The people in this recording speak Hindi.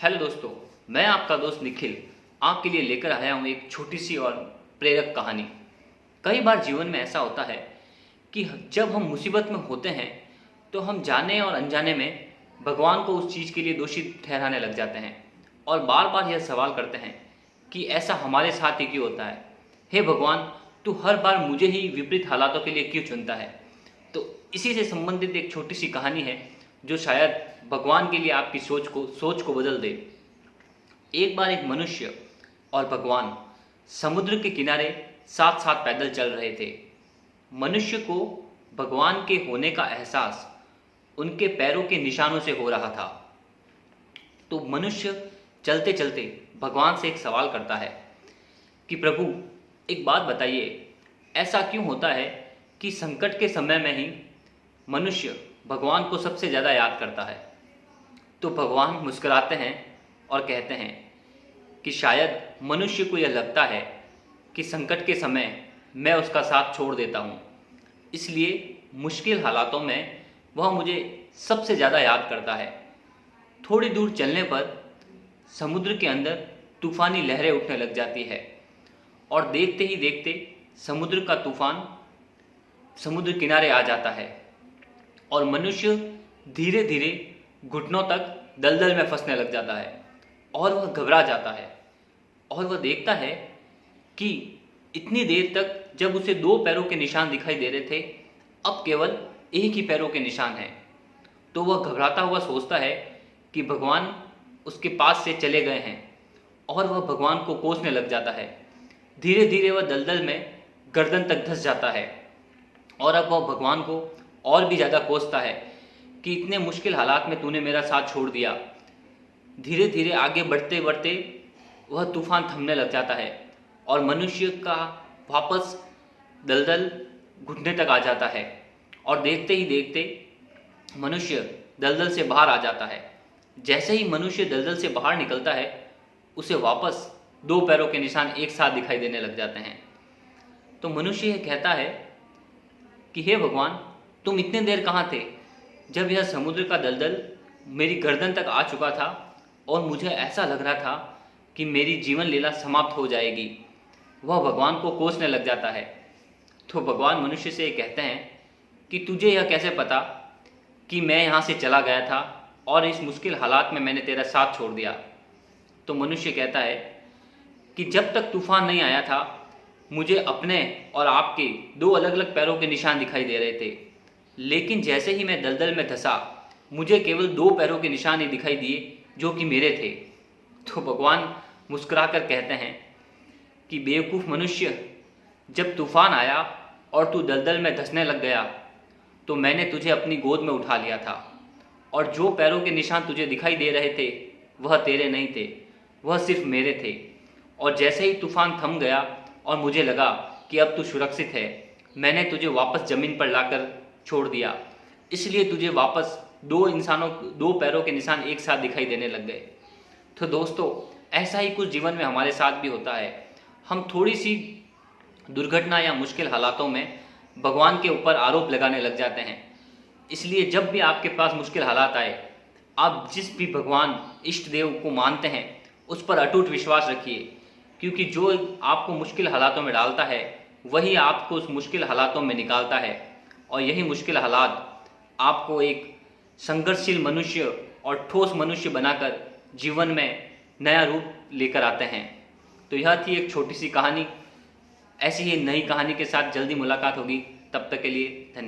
हेलो दोस्तों, मैं आपका दोस्त निखिल आपके लिए लेकर आया हूँ एक छोटी सी और प्रेरक कहानी। कई बार जीवन में ऐसा होता है कि जब हम मुसीबत में होते हैं तो हम जाने और अनजाने में भगवान को उस चीज़ के लिए दोषी ठहराने लग जाते हैं और बार बार यह सवाल करते हैं कि ऐसा हमारे साथ ही क्यों होता है। हे भगवान, तू हर बार मुझे ही विपरीत हालातों के लिए क्यों चुनता है। तो इसी से संबंधित एक छोटी सी कहानी है जो शायद भगवान के लिए आपकी सोच को बदल दे। एक बार एक मनुष्य और भगवान समुद्र के किनारे साथ साथ पैदल चल रहे थे। मनुष्य को भगवान के होने का एहसास उनके पैरों के निशानों से हो रहा था। तो मनुष्य चलते चलते भगवान से एक सवाल करता है कि प्रभु, एक बात बताइए, ऐसा क्यों होता है कि संकट के समय में ही मनुष्य भगवान को सबसे ज़्यादा याद करता है। तो भगवान मुस्कुराते हैं और कहते हैं कि शायद मनुष्य को यह लगता है कि संकट के समय मैं उसका साथ छोड़ देता हूँ, इसलिए मुश्किल हालातों में वह मुझे सबसे ज़्यादा याद करता है। थोड़ी दूर चलने पर समुद्र के अंदर तूफानी लहरें उठने लग जाती है और देखते ही देखते समुद्र का तूफान समुद्र किनारे आ जाता है और मनुष्य धीरे धीरे घुटनों तक दलदल में फंसने लग जाता है और वह घबरा जाता है और वह देखता है कि इतनी देर तक जब उसे दो पैरों के निशान दिखाई दे रहे थे, अब केवल एक ही पैरों के निशान हैं। तो वह घबराता हुआ सोचता है कि भगवान उसके पास से चले गए हैं और वह भगवान को कोसने लग जाता है। धीरे धीरे वह दलदल में गर्दन तक धंस जाता है और अब वह भगवान को और भी ज़्यादा कोसता है कि इतने मुश्किल हालात में तूने मेरा साथ छोड़ दिया। धीरे धीरे आगे बढ़ते बढ़ते वह तूफान थमने लग जाता है और मनुष्य का वापस दलदल घुटने तक आ जाता है और देखते ही देखते मनुष्य दलदल से बाहर आ जाता है। जैसे ही मनुष्य दलदल से बाहर निकलता है, उसे वापस दो पैरों के निशान एक साथ दिखाई देने लग जाते हैं। तो मनुष्य यह कहता है कि हे भगवान, तुम इतने देर कहाँ थे जब यह समुद्र का दलदल मेरी गर्दन तक आ चुका था और मुझे ऐसा लग रहा था कि मेरी जीवन लीला समाप्त हो जाएगी। वह भगवान को कोसने लग जाता है। तो भगवान मनुष्य से कहते हैं कि तुझे यह कैसे पता कि मैं यहाँ से चला गया था और इस मुश्किल हालात में मैंने तेरा साथ छोड़ दिया। तो मनुष्य कहता है कि जब तक तूफान नहीं आया था मुझे अपने और आपके दो अलग अलग पैरों के निशान दिखाई दे रहे थे, लेकिन जैसे ही मैं दलदल में धंसा मुझे केवल दो पैरों के निशान ही दिखाई दिए जो कि मेरे थे। तो भगवान मुस्कुराकर कहते हैं कि बेवकूफ़ मनुष्य, जब तूफान आया और तू दलदल में धंसने लग गया तो मैंने तुझे अपनी गोद में उठा लिया था और जो पैरों के निशान तुझे दिखाई दे रहे थे वह तेरे नहीं थे, वह सिर्फ मेरे थे। और जैसे ही तूफान थम गया और मुझे लगा कि अब तू सुरक्षित है, मैंने तुझे वापस ज़मीन पर लाकर छोड़ दिया, इसलिए तुझे वापस दो पैरों के निशान एक साथ दिखाई देने लग गए। तो दोस्तों, ऐसा ही कुछ जीवन में हमारे साथ भी होता है। हम थोड़ी सी दुर्घटना या मुश्किल हालातों में भगवान के ऊपर आरोप लगाने लग जाते हैं। इसलिए जब भी आपके पास मुश्किल हालात आए, आप जिस भी भगवान इष्ट देव को मानते हैं उस पर अटूट विश्वास रखिए, क्योंकि जो आपको मुश्किल हालातों में डालता है वही आपको उस मुश्किल हालातों में निकालता है और यही मुश्किल हालात आपको एक संघर्षशील मनुष्य और ठोस मनुष्य बनाकर जीवन में नया रूप लेकर आते हैं। तो यह थी एक छोटी सी कहानी। ऐसी ही नई कहानी के साथ जल्दी मुलाकात होगी। तब तक के लिए धन्यवाद।